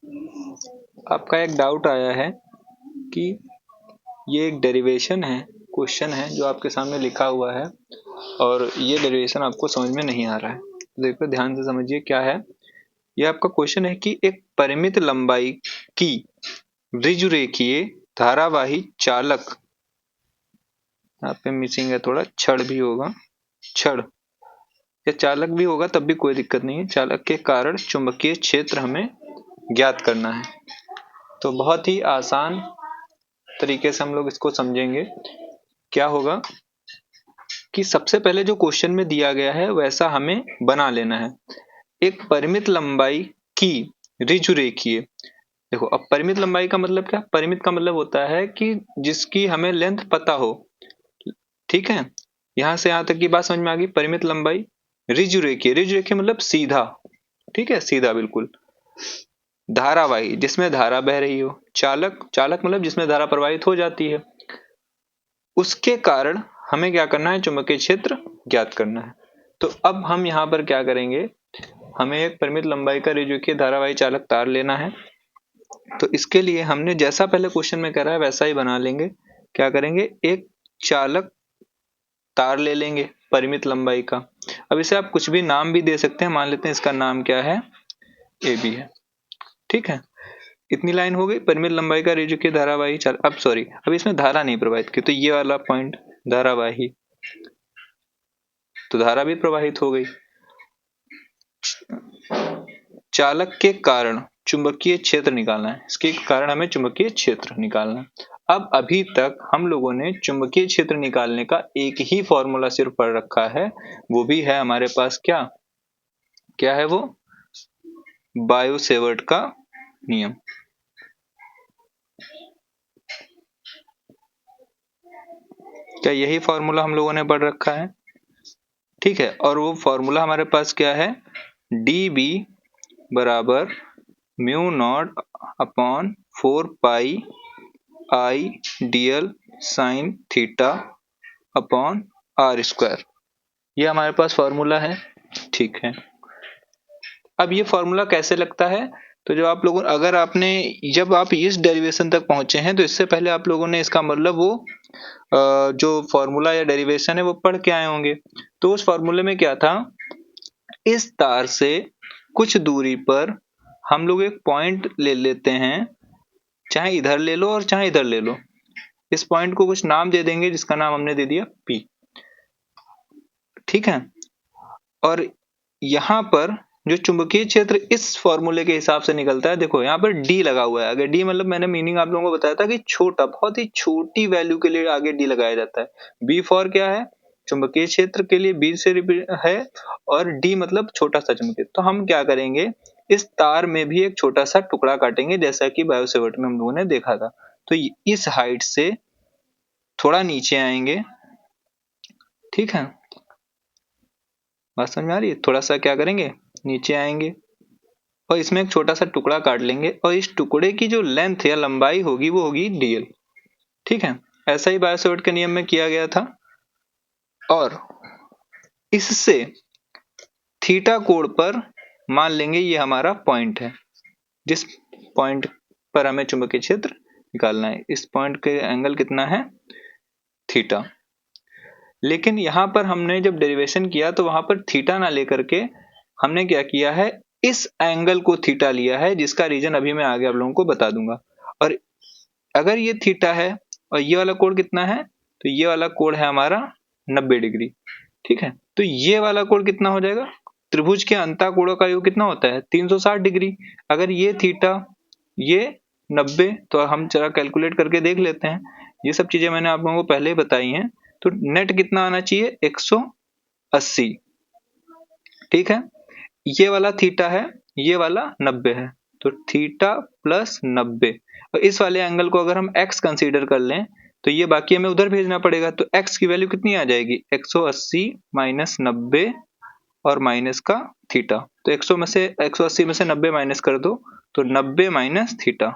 आपका एक डाउट आया है कि ये एक डेरिवेशन है, क्वेश्चन है जो आपके सामने लिखा हुआ है और ये डेरिवेशन आपको समझ में नहीं आ रहा है। देखो ध्यान से समझिए क्या है। ये आपका क्वेश्चन है कि एक परिमित लंबाई की ऋजुरेखीय धारावाही चालक, यहाँ पे मिसिंग है थोड़ा, छड़ भी होगा, छड़ या चालक भी होगा तब भी कोई दिक्कत नहीं है, चालक के कारण चुंबकीय क्षेत्र हमें ज्ञात करना है। तो बहुत ही आसान तरीके से हम लोग इसको समझेंगे। क्या होगा कि सबसे पहले जो क्वेश्चन में दिया गया है वैसा हमें बना लेना है। एक परिमित लंबाई की ऋजुरेखीय, देखो अब परिमित लंबाई का मतलब क्या, परिमित का मतलब होता है कि जिसकी हमें लेंथ पता हो। ठीक है, यहां से यहां तक की बात समझ में आ गई। परिमित लंबाई, ऋजुरेखीय, ऋजुरेखीय मतलब सीधा, ठीक है सीधा बिल्कुल। धारावाही, जिसमें धारा बह रही हो। चालक, चालक मतलब जिसमें धारा प्रवाहित हो जाती है। उसके कारण हमें क्या करना है, चुंबकीय क्षेत्र ज्ञात करना है। तो अब हम यहाँ पर क्या करेंगे, हमें एक परिमित लंबाई का ऋजुरेखीय धारावाही चालक तार लेना है। तो इसके लिए हमने जैसा पहले क्वेश्चन में करा है वैसा ही बना लेंगे। क्या करेंगे, एक चालक तार ले लेंगे परिमित लंबाई का। अब इसे आप कुछ भी नाम भी दे सकते हैं, मान लेते हैं इसका नाम क्या है, ए बी है। ठीक है, इतनी लाइन हो गई। परिमित लंबाई का ऋजुकीय धारावाही चालक, अब सॉरी अब इसमें धारा नहीं प्रवाहित की, तो ये वाला पॉइंट धारावाही, तो धारा भी प्रवाहित हो गई। चालक के कारण चुंबकीय क्षेत्र निकालना है, इसके कारण हमें चुंबकीय क्षेत्र निकालना है। अब अभी तक हम लोगों ने चुंबकीय क्षेत्र निकालने का एक ही फॉर्मूला सिर्फ पढ़ रखा है, वो भी है हमारे पास क्या, क्या है वो, बायो-सेवर्ट का नियम। क्या यही फॉर्मूला हम लोगों ने पढ़ रखा है? ठीक है, और वो फॉर्मूला हमारे पास क्या है, डी बी बराबर mu naught upon 4 pi I d l sine theta upon r square, ये हमारे पास फॉर्मूला है। ठीक है, अब ये फॉर्मूला कैसे लगता है, तो जब आप लोगों, अगर आपने, जब आप इस डेरिवेशन तक पहुंचे हैं तो इससे पहले आप लोगों ने इसका मतलब वो जो फॉर्मूला या डेरिवेशन है वो पढ़ के आए होंगे। तो उस फॉर्मूले में क्या था, इस तार से कुछ दूरी पर हम लोग एक पॉइंट ले लेते हैं, चाहे इधर ले लो और चाहे इधर ले लो। इस पॉइंट को कुछ नाम दे देंगे जिसका नाम हमने दे दिया P। ठीक है, और यहां पर जो चुंबकीय क्षेत्र इस फॉर्मूले के हिसाब से निकलता है, देखो यहाँ पर D लगा हुआ है। अगर D मतलब मैंने मीनिंग आप लोगों को बताया था कि छोटा, बहुत ही छोटी वैल्यू के लिए आगे D लगाया जाता है। B फॉर क्या है, चुंबकीय क्षेत्र के लिए B से है, और D मतलब छोटा सा चुंबकीय। तो हम क्या करेंगे, इस तार में भी एक छोटा सा टुकड़ा काटेंगे, जैसा कि बायो-सेवर्ट में हम लोगों ने देखा था। तो इस हाइट से थोड़ा नीचे आएंगे। ठीक है, बात समझ में आ रही है, थोड़ा सा क्या करेंगे, नीचे आएंगे और इसमें एक छोटा सा टुकड़ा काट लेंगे, और इस टुकड़े की जो लेंथ या लंबाई होगी वो होगी डीएल। ठीक है, ऐसा ही बायो-सेवर्ट के नियम में किया गया था। और इससे थीटा कोण पर मान लेंगे ये हमारा पॉइंट है, जिस पॉइंट पर हमें चुंबकीय क्षेत्र निकालना है। इस पॉइंट के एंगल कितना है, थीटा। लेकिन यहां पर हमने जब डेरिवेशन किया तो वहां पर थीटा ना लेकर के हमने क्या किया है, इस एंगल को थीटा लिया है, जिसका रीजन अभी मैं आगे आप लोगों को बता दूंगा। और अगर ये थीटा है और ये वाला कोण कितना है, तो ये वाला कोण है हमारा 90 डिग्री। ठीक है, तो ये वाला कोण कितना हो जाएगा, त्रिभुज के अंतःकोणों का योग कितना होता है, 360 डिग्री। अगर ये थीटा, ये 90, तो हम जरा कैलकुलेट करके देख लेते हैं। ये सब चीजें मैंने आप लोगों को पहले ही बताई हैं। तो नेट कितना आना चाहिए, 180। ठीक है, ये वाला थीटा है, ये वाला 90 है, तो थीटा प्लस 90। और इस वाले एंगल को अगर हम x कंसीडर कर लें तो ये बाकी हमें उधर भेजना पड़ेगा। तो x की वैल्यू कितनी आ जाएगी, 180 माइनस 90 और माइनस का थीटा। तो 180 में से 90 माइनस कर दो, तो 90 माइनस थीटा।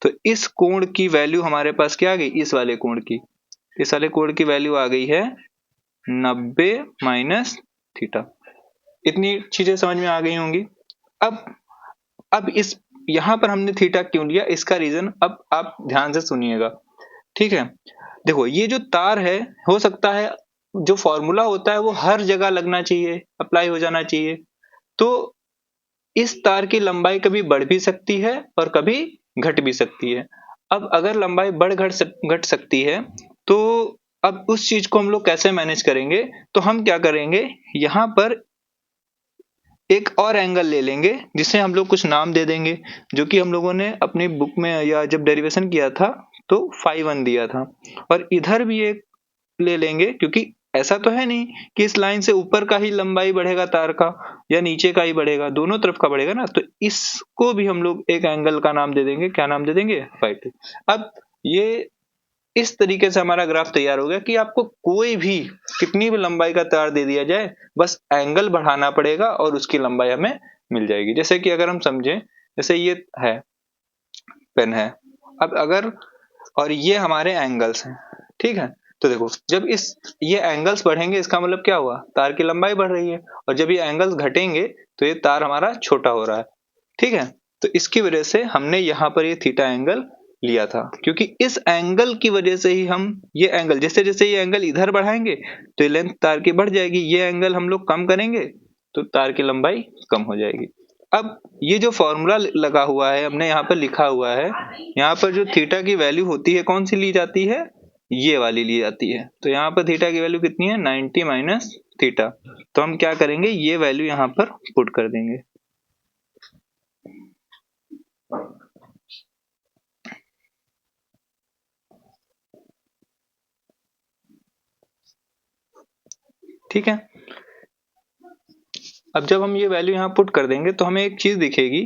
तो इस कोण की वैल्यू हमारे पास क्या आ गई, इस वाले कोण की, इस वाले कोण की वैल्यू आ गई है 90 माइनस थीटा। इतनी चीजें समझ में आ गई होंगी। अब इस यहाँ पर हमने थीटा क्यों लिया, इसका रीजन अब आप ध्यान से सुनिएगा, ठीक है। देखो ये जो तार है, हो सकता है जो फॉर्मूला होता है वो हर जगह लगना चाहिए, अप्लाई हो जाना चाहिए। तो इस तार की लंबाई कभी बढ़ भी सकती है और कभी घट भी सकती है। अब अगर लंबाई बढ़ घट सकती है तो अब उस चीज को हम लोग कैसे मैनेज करेंगे, तो हम क्या करेंगे, यहाँ पर एक और एंगल ले लेंगे जिसे हम लोग कुछ नाम दे देंगे, जो कि हम लोगों ने अपनी बुक में या जब डेरिवेशन किया था तो फाई 1 दिया था। और इधर भी एक ले लेंगे, क्योंकि ऐसा तो है नहीं कि इस लाइन से ऊपर का ही लंबाई बढ़ेगा तार का या नीचे का ही बढ़ेगा, दोनों तरफ का बढ़ेगा ना। तो इसको भी हम लोग एक एंगल का नाम दे देंगे, क्या नाम दे देंगे, फाई 2। अब ये इस तरीके से हमारा ग्राफ तैयार हो गया कि आपको कोई भी कितनी भी लंबाई का तार दे दिया जाए, बस एंगल बढ़ाना पड़ेगा और उसकी लंबाई हमें मिल जाएगी। जैसे कि अगर हम समझें, जैसे ये है पेन है, अब अगर, और ये हमारे एंगल्स हैं, ठीक है। तो देखो जब ये एंगल्स बढ़ेंगे इसका मतलब क्या हुआ, तार की लंबाई बढ़ रही है, और जब ये एंगल्स घटेंगे तो ये तार हमारा छोटा हो रहा है, ठीक है। तो इसकी वजह से हमने यहाँ पर ये थीटा एंगल लिया था, क्योंकि इस एंगल की वजह से ही हम ये एंगल, जैसे जैसे ये एंगल इधर बढ़ाएंगे तो ये लेंथ तार की बढ़ जाएगी, ये एंगल हम लोग कम करेंगे तो तार की लंबाई कम हो जाएगी। अब ये जो फॉर्मूला लगा हुआ है, हमने यहाँ पर लिखा हुआ है, यहाँ पर जो थीटा की वैल्यू होती है कौन सी ली जाती है, ये वाली ली जाती है। तो यहाँ पर थीटा की वैल्यू कितनी है, 90 माइनस थीटा। तो हम क्या करेंगे, ये वैल्यू यहाँ पर पुट कर देंगे। ठीक है। अब जब हम ये वैल्यू यहाँ पुट कर देंगे तो हमें एक चीज दिखेगी,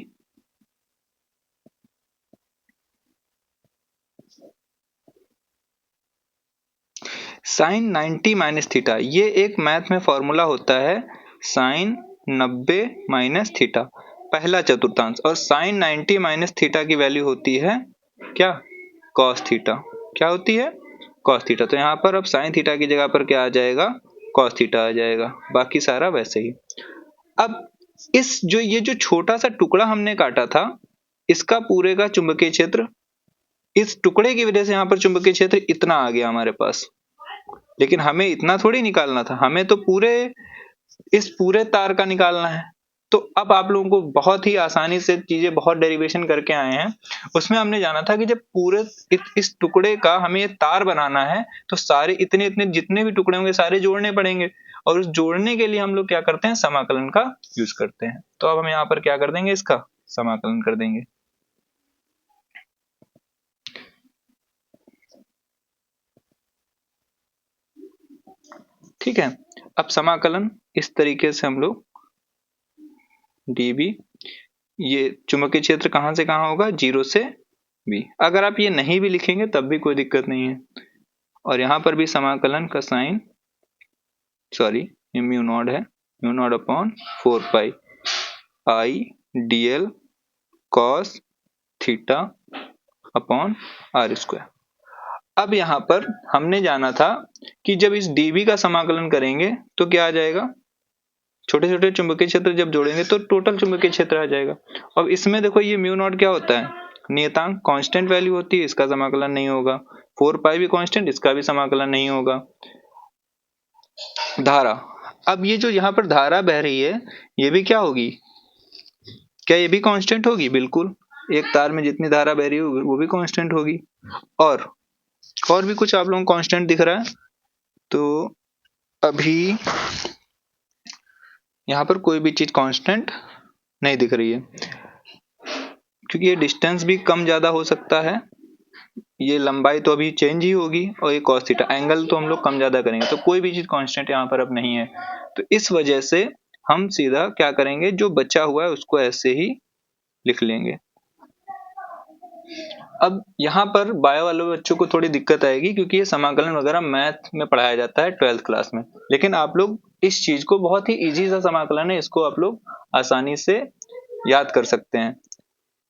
साइन 90 माइनस थीटा, ये एक मैथ में फॉर्मूला होता है, साइन 90 माइनस थीटा पहला चतुर्थांश, और साइन 90 माइनस थीटा की वैल्यू होती है क्या, कॉस थीटा। क्या होती है, कॉस थीटा। तो यहाँ पर अब साइन थीटा की जगह पर क्या आ जाएगा, कॉस थीटा आ जाएगा, बाकी सारा वैसे ही। अब ये जो छोटा सा टुकड़ा हमने काटा था, इसका पूरे का चुंबकीय क्षेत्र, इस टुकड़े की वजह से यहाँ पर चुंबकीय क्षेत्र इतना आ गया हमारे पास, लेकिन हमें इतना थोड़ी निकालना था, हमें तो इस पूरे तार का निकालना है। तो अब आप लोगों को बहुत ही आसानी से चीजें, बहुत डेरिवेशन करके आए हैं, उसमें हमने जाना था कि जब पूरे इस टुकड़े का हमें ये तार बनाना है तो सारे इतने इतने जितने भी टुकड़े होंगे सारे जोड़ने पड़ेंगे, और उस जोड़ने के लिए हम लोग क्या करते हैं, समाकलन का यूज करते हैं। तो अब हम यहाँ पर क्या कर देंगे, इसका समाकलन कर देंगे। ठीक है। अब समाकलन इस तरीके से हम लोग dB, ये चुंबकीय क्षेत्र कहां से कहां होगा, 0 से B। अगर आप ये नहीं भी लिखेंगे तब भी कोई दिक्कत नहीं है। और यहां पर भी समाकलन का साइन, सॉरी ये म्यू नॉट है, म्यू नॉट अपॉन 4 पाई आई dl cos theta upon r square. अब यहां पर हमने जाना था कि जब इस dB का समाकलन करेंगे तो क्या आ जाएगा, छोटे छोटे चुंबकीय क्षेत्र जब जोड़ेंगे तो टोटल चुंबकीय क्षेत्र आ जाएगा। अब इसमें देखो ये म्यू नॉट क्या होता है, नियतांक, कांस्टेंट वैल्यू होती है, इसका समाकलन नहीं होगा। 4 पाई भी कांस्टेंट, इसका भी समाकलन नहीं होगा। धारा, अब ये जो यहाँ पर धारा बह रही है ये भी क्या होगी, क्या ये भी कांस्टेंट होगी, बिल्कुल। एक तार में जितनी धारा बह रही होगी वो भी कांस्टेंट होगी। और भी कुछ आप लोगों को कांस्टेंट दिख रहा है, तो अभी यहाँ पर कोई भी चीज कांस्टेंट नहीं दिख रही है, क्योंकि ये डिस्टेंस भी कम ज्यादा हो सकता है, ये लंबाई तो अभी चेंज ही होगी, और ये cos थीटा एंगल तो हम लोग कम ज्यादा करेंगे, तो कोई भी चीज कांस्टेंट यहाँ पर अब नहीं है। तो इस वजह से हम सीधा क्या करेंगे, जो बचा हुआ है उसको ऐसे ही लिख लेंगे। अब यहाँ पर बायो वाले बच्चों को थोड़ी दिक्कत आएगी, क्योंकि ये समाकलन वगैरह मैथ में पढ़ाया जाता है 12th क्लास में, लेकिन आप लोग इस चीज को, बहुत ही इजी सा समाकलन है, इसको आप लोग आसानी से याद कर सकते हैं।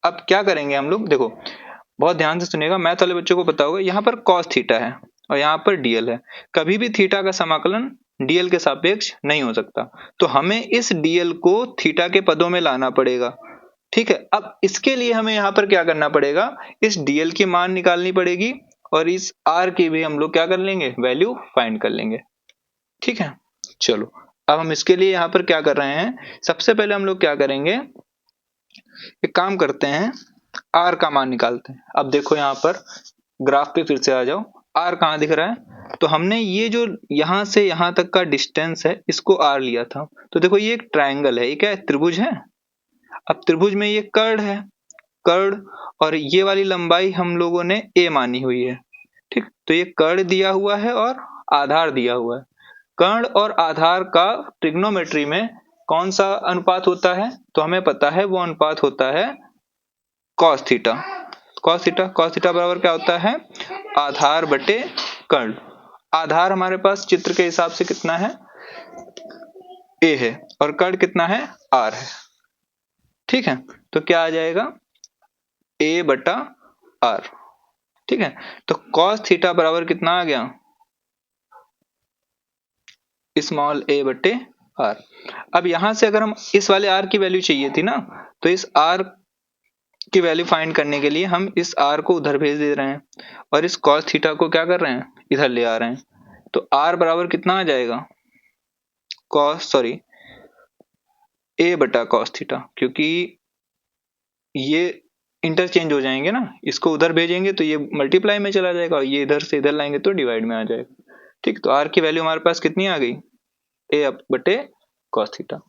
अब क्या करेंगे हम लोग, देखो बहुत ध्यान से सुनिएगा, मैथ वाले बच्चों को पता होगा, यहाँ पर cos थीटा है और यहाँ पर dl है, कभी भी थीटा का समाकलन dl के सापेक्ष नहीं हो सकता, तो हमें इस dl को थीटा के पदों में लाना पड़ेगा। ठीक है, अब इसके लिए हमें यहाँ पर क्या करना पड़ेगा, इस dl की मान निकालनी पड़ेगी और इस r की भी हम लोग क्या कर लेंगे, वैल्यू फाइंड कर लेंगे। ठीक है, चलो अब हम इसके लिए यहाँ पर क्या कर रहे हैं, सबसे पहले हम लोग क्या करेंगे, एक काम करते हैं, r का मान निकालते हैं। अब देखो यहाँ पर ग्राफ पे फिर से आ जाओ, r कहाँ दिख रहा है, तो हमने ये जो यहाँ से यहाँ तक का डिस्टेंस है इसको r लिया था। तो देखो ये एक ट्रायंगल है, ये क्या है, त्रिभुज है। अब त्रिभुज में ये कर्ण है, कर्ण और ये वाली लंबाई हम लोगों ने a मानी हुई है। ठीक, तो ये कर्ण दिया हुआ है और आधार दिया हुआ है। कर्ण और आधार का ट्रिग्नोमेट्री में कौन सा अनुपात होता है, तो हमें पता है वो अनुपात होता है कॉस थीटा। कॉस थीटा बराबर क्या होता है, आधार बटे कर्ण। आधार हमारे पास चित्र के हिसाब से कितना है, a है, और कर्ण कितना है, r है। ठीक है, तो क्या आ जाएगा, a बटा r। ठीक है, तो कॉस थीटा बराबर कितना आ गया, स्मॉल a बटे r। अब यहां से अगर हम इस वाले r की वैल्यू चाहिए थी ना, तो इस r की वैल्यू फाइंड करने के लिए हम इस r को उधर भेज दे रहे हैं और इस cos थीटा को क्या कर रहे हैं, इधर ले आ रहे हैं। तो r बराबर कितना आ जाएगा, a बटा cos थीटा, क्योंकि ये इंटरचेंज हो जाएंगे ना, इसको उधर भेजेंगे तो ये मल्टीप्लाई में चला जाएगा और ये इधर से इधर लाएंगे तो डिवाइड में आ जाएगा। ठीक, तो r की वैल्यू हमारे पास कितनी आ गई, a बटे cos थीटा।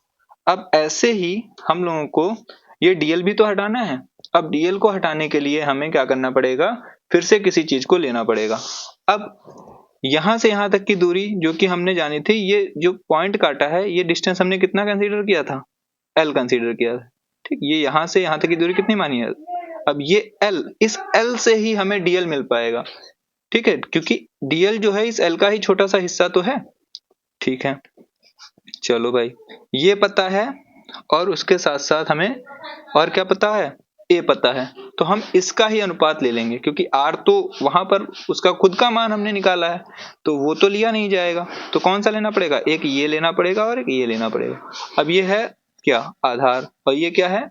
अब ऐसे ही हम लोगों को ये dl भी तो हटाना है। अब dl को हटाने के लिए हमें क्या करना पड़ेगा, फिर से किसी चीज को लेना पड़ेगा। अब यहां से यहां तक की दूरी जो कि हमने जानी थी, ये जो पॉइंट काटा है ये डिस्टेंस हमने कितना कंसीडर किया था, l कंसीडर किया था। ठीक, ये यहां से यहां तक की दूरी कितनी मानी है, अब ये l, इस l से ही हमें dl मिल पाएगा। ठीक है, क्योंकि dl जो है इस l का ही छोटा सा हिस्सा तो है। ठीक है, चलो भाई ये पता है और उसके साथ साथ हमें और क्या पता है, a पता है, तो हम इसका ही अनुपात ले लेंगे क्योंकि r तो वहां पर उसका खुद का मान हमने निकाला है तो वो तो लिया नहीं जाएगा। तो कौन सा लेना पड़ेगा, एक ये लेना पड़ेगा और एक ये लेना पड़ेगा। अब ये है क्या, आधार, और ये क्या है,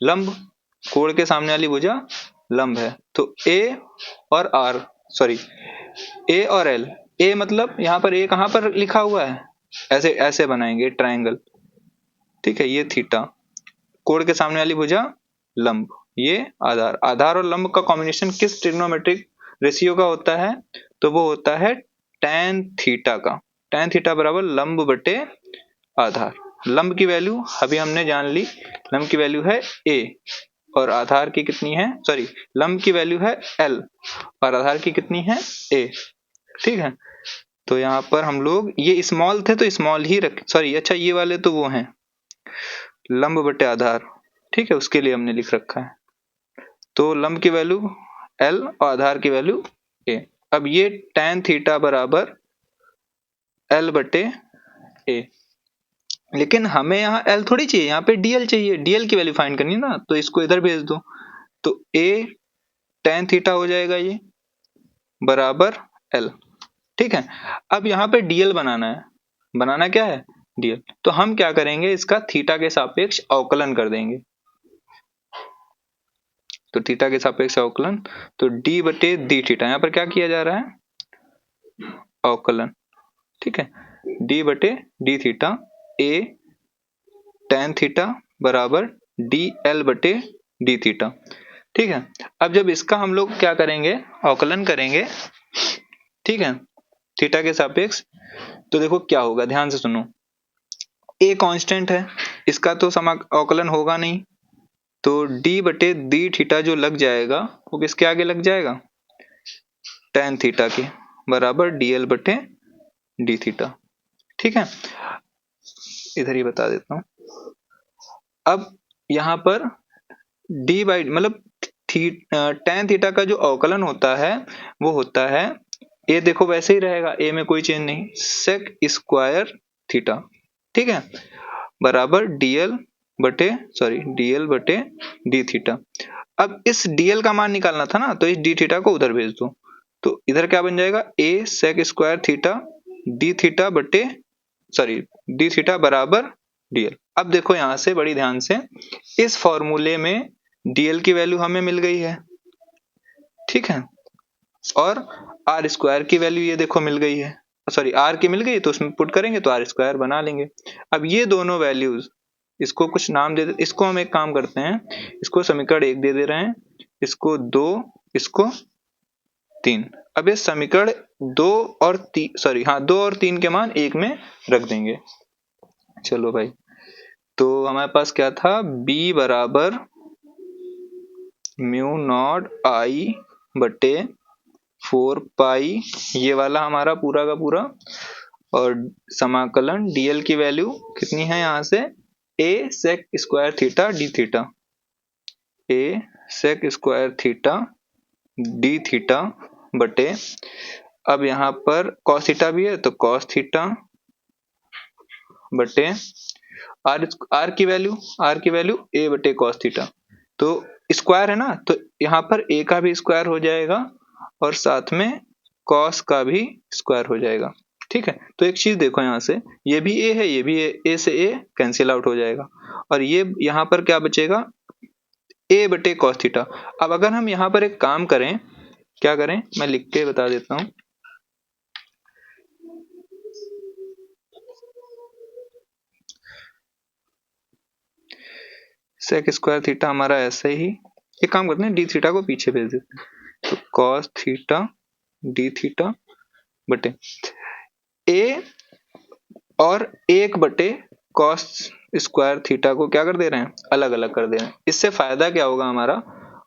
लंब, कोण के सामने वाली भुजा लंब है। तो a और r, सॉरी a और l, a मतलब यहाँ पर a कहाँ पर लिखा हुआ है, ऐसे ऐसे बनाएंगे ट्रायंगल। ठीक है, ये थीटा, कोण के सामने वाली भुजा लंब, ये आधार। आधार और लंब का कॉम्बिनेशन किस ट्रिग्नोमेट्रिक रेशियो का होता है, तो वो होता है tan थीटा का। tan थीटा बराबर लंब बटे आधार। लंब की वैल्यू अभी हमने जान ली, लंब की वैल्यू है a और आधार की कितनी है, सॉरी लंब की वैल्यू है l और आधार की कितनी है a। ठीक है, तो यहाँ पर हम लोग ये स्मॉल थे तो स्मॉल ही रख, सॉरी अच्छा ये वाले तो वो हैं लंब बटे आधार। ठीक है, उसके लिए हमने लिख रखा है। तो लंब की वैल्यू l और आधार की वैल्यू a। अब ये tan थीटा बराबर l बटे a, लेकिन हमें यहाँ l थोड़ी चाहिए, यहाँ पे dl चाहिए, dl की वैल्यू फाइंड करनी ना, तो इसको इधर भेज दो। तो a tan थीटा हो जाएगा ये बराबर l। ठीक है, अब यहाँ पे dl बनाना है, बनाना क्या है dl, तो हम क्या करेंगे, इसका थीटा के सापेक्ष अवकलन कर देंगे। तो थीटा के सापेक्ष अवकलन, तो d बटे डी थीटा, यहाँ पर क्या किया जा रहा है, अवकलन। ठीक है, d बटे D theta a tan theta बराबर dl बटे डी थीटा। ठीक है, अब जब इसका हम लोग क्या करेंगे, अवकलन करेंगे, ठीक है, थीटा के सापेक्ष, तो देखो क्या होगा, ध्यान से सुनो। a कांस्टेंट है, इसका तो अवकलन होगा नहीं, तो d बटे डी थीटा जो लग जाएगा वो किसके आगे लग जाएगा, tan थीटा के बराबर dl बटे डी थीटा। ठीक है, इधर ही बता देता हूं। अब यहाँ पर d बाई मतलब tan थीटा का जो अवकलन होता है वो होता है, a देखो वैसे ही रहेगा, a में कोई चेंज नहीं, sec स्क्वायर थीटा। ठीक है, बराबर dl बटे डी थीटा। अब इस dl का मान निकालना था ना, तो इस डी थीटा को उधर भेज दो, तो इधर क्या बन जाएगा, a sec square theta D theta बटे डी थीटा बराबर डीएल। अब देखो यहां से बड़ी ध्यान से, इस फॉर्मूले में डीएल की वैल्यू हमें मिल गई है, ठीक है, और आर स्क्वायर की वैल्यू ये देखो मिल गई है, सॉरी आर की मिल गई तो उसमें पुट करेंगे तो आर स्क्वायर बना लेंगे। अब ये दोनों वैल्यूज, इसको कुछ नाम दे, इसको हम एक काम करते हैं, इसको समीकरण 1 दे रहे हैं, इसको 2, इसको 3। अब ये समीकरण 2 और 3, सॉरी हाँ 2 और 3 के मान 1 में रख देंगे। चलो भाई, तो हमारे पास क्या था, b बराबर म्यू नॉट आई बटे 4 पाई, ये वाला हमारा पूरा का पूरा, और समाकलन dl की वैल्यू कितनी है यहाँ से, a sec square theta D theta, a sec square theta D theta बटे, अब यहाँ पर cos थीटा भी है तो cos थीटा बटे आर की वैल्यू a बटे cos थीटा, तो स्क्वायर है ना, तो यहाँ पर a का भी स्क्वायर हो जाएगा और साथ में cos का भी स्क्वायर हो जाएगा, ठीक है। तो एक चीज देखो यहाँ से, ये भी a है, ये भी a से a कैंसिल आउट हो जाएगा, और ये यहाँ पर क्या बचेगा, a बटे cos थीटा। अब अगर हम यहाँ पर एक काम करें, क्या करें मैं लिख के बता देता हूँ, सेक स्क्वायर थीटा हमारा ऐसे ही, एक काम करते हैं डी थीटा को पीछे भेज देते हैं, तो cos थीटा डी थीटा बटे a और 1 बटे cos स्क्वायर थीटा को क्या कर दे रहे हैं, अलग अलग कर दे रहे हैं। इससे फायदा क्या होगा हमारा,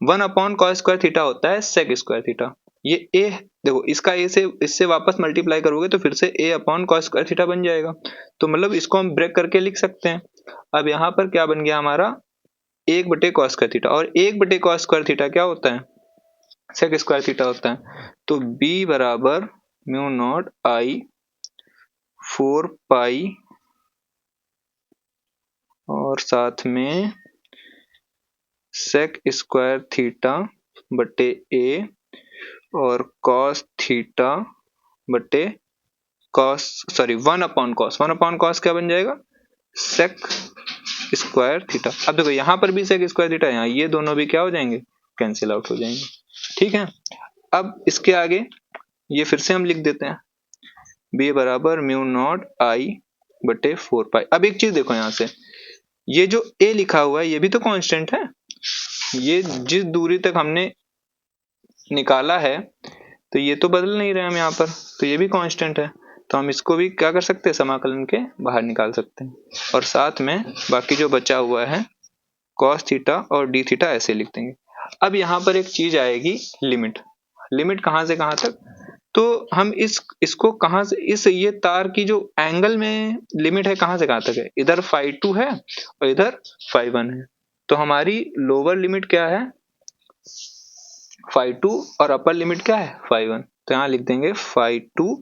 1 अपॉन cos स्क्वायर थीटा होता है सेक स्क्वायर थीटा, ये a देखो, इसका a से इससे वापस मल्टीप्लाई करोगे तो फिर से a upon cos square theta बन जाएगा, तो मतलब इसको हम ब्रेक करके लिख सकते हैं। अब यहाँ पर क्या बन गया हमारा, 1 बटे cos स्क्वायर थीटा, और 1 बटे cos स्क्वायर थीटा क्या होता है, सेक स्क्वायर थीटा होता है, तो b बराबर म्यू नॉट आई 4 पाई और साथ में सेक स्क्वायर थीटा बटे a और cos थीटा बटे cos, सॉरी 1 अपॉन cos क्या बन जाएगा, सेक स्क्वायर थीटा। अब देखो यहाँ पर भी सेक स्क्वायर थीटा, यहाँ ये दोनों भी क्या हो जाएंगे, कैंसिल आउट हो जाएंगे, ठीक है। अब इसके आगे ये फिर से हम लिख देते हैं, b बराबर म्यू नॉट आई बटे 4 पाई। अब एक चीज देखो यहाँ से, ये जो a लिखा हुआ है ये भी तो कांस्टेंट है, ये जिस दूरी तक हमने निकाला है तो ये तो बदल नहीं रहे हम यहाँ पर, तो ये भी कांस्टेंट है, तो हम इसको भी क्या कर सकते हैं, समाकलन के बाहर निकाल सकते हैं, और साथ में बाकी जो बचा हुआ है cos थीटा और d थीटा ऐसे लिख देंगे। अब यहाँ पर एक चीज आएगी, लिमिट कहाँ से कहाँ तक, तो हम इसको कहाँ से, इस ये तार की जो एंगल में लिमिट है कहाँ से कहाँ तक है, इधर φ2 है और इधर φ1 है, तो हमारी लोअर लिमिट क्या है φ2 और अपर लिमिट क्या है φ1, तो यहाँ लिख देंगे φ2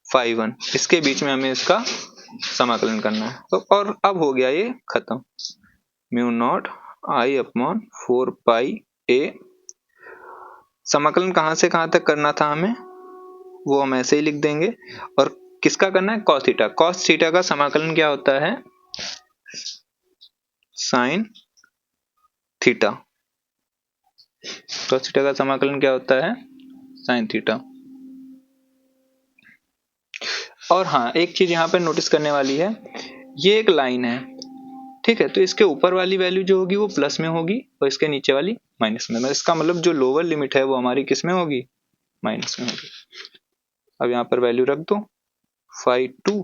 φ1, इसके बीच में हमें इसका समाकलन करना है, तो और अब हो गया ये खत्म, mu naught I upon 4 pi a, समाकलन कहाँ से कहाँ तक करना था हमें वो हम ऐसे ही लिख देंगे, और किसका करना है, cos थीटा का समाकलन क्या होता है, साइन थीटा, cos थीटा का समाकलन क्या होता है, साइन थीटा। और हाँ एक चीज यहाँ पर नोटिस करने वाली है, ये एक लाइन है, ठीक है, तो इसके ऊपर वाली वैल्यू जो होगी वो प्लस में होगी और इसके नीचे वाली माइनस में, इसका मतलब जो लोअर लिमिट है वो हमारी किस में होगी, माइनस में होगी। अब यहाँ पर वैल्यू रख दो, φ2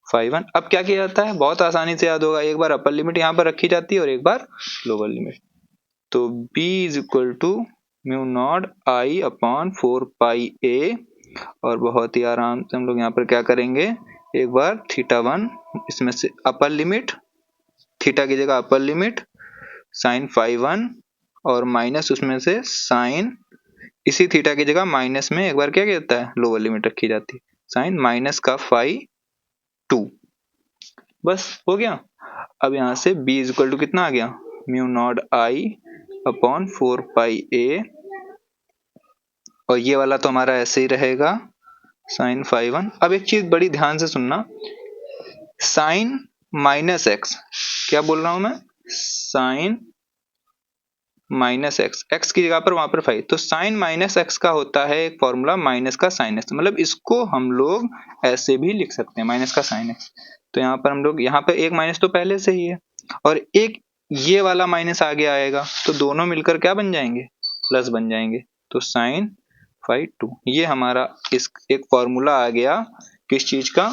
φ1। अब क्या किया जाता है, बहुत आसानी से याद होगा, एक बार अपर लिमिट यहाँ पर रखी जाती है और एक बार लोअर लिमिट, तो b is equal to mu naught I upon 4 pi a, और बहुत ही आराम से हम लोग यहाँ पर क्या करेंगे, एक बार θ1 इसमें से अपर लिमिट, थीटा की जगह अपर लिमिट साइन φ1 और माइनस उसमें से साइन, इसी थीटा की जगह माइनस में एक बार क्या कहता है, लोअर लिमिट रखी जाती है, साइन माइनस का φ2, बस हो गया। अब यहाँ से b इज इक्वल टू कितना आ गया, mu naught I upon 4 pi a, और ये वाला तो हमारा ऐसे ही रहेगा साइन φ1। अब एक चीज बड़ी ध्यान से सुनना, साइन माइनस एक्स, क्या बोल रहा हूं मैं, साइन माइनस एक्स, एक्स की जगह पर वहां पर 5, तो साइन माइनस एक्स का होता है एक फॉर्मूला माइनस का साइन एक्स, मतलब इसको हम लोग ऐसे भी लिख सकते हैं माइनस का साइन एक्स। तो यहाँ पर हम लोग, यहाँ पे एक माइनस तो पहले से ही है और एक ये वाला माइनस आगे आएगा, तो दोनों मिलकर क्या बन जाएंगे, प्लस बन जाएंगे। तो साइन 5/2 ये हमारा इस एक फॉर्मूला आ गया किस चीज का,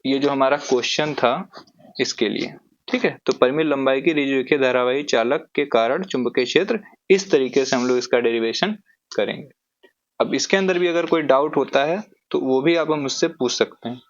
ये जो हमारा क्वेश्चन था इसके लिए। ठीक है, तो परिमित लंबाई की रिजरेखीय धारावाही चालक के कारण चुंबकीय क्षेत्र, इस तरीके से हम लोग इसका डेरिवेशन करेंगे। अब इसके अंदर भी अगर कोई डाउट होता है तो वो भी आप मुझसे पूछ सकते हैं।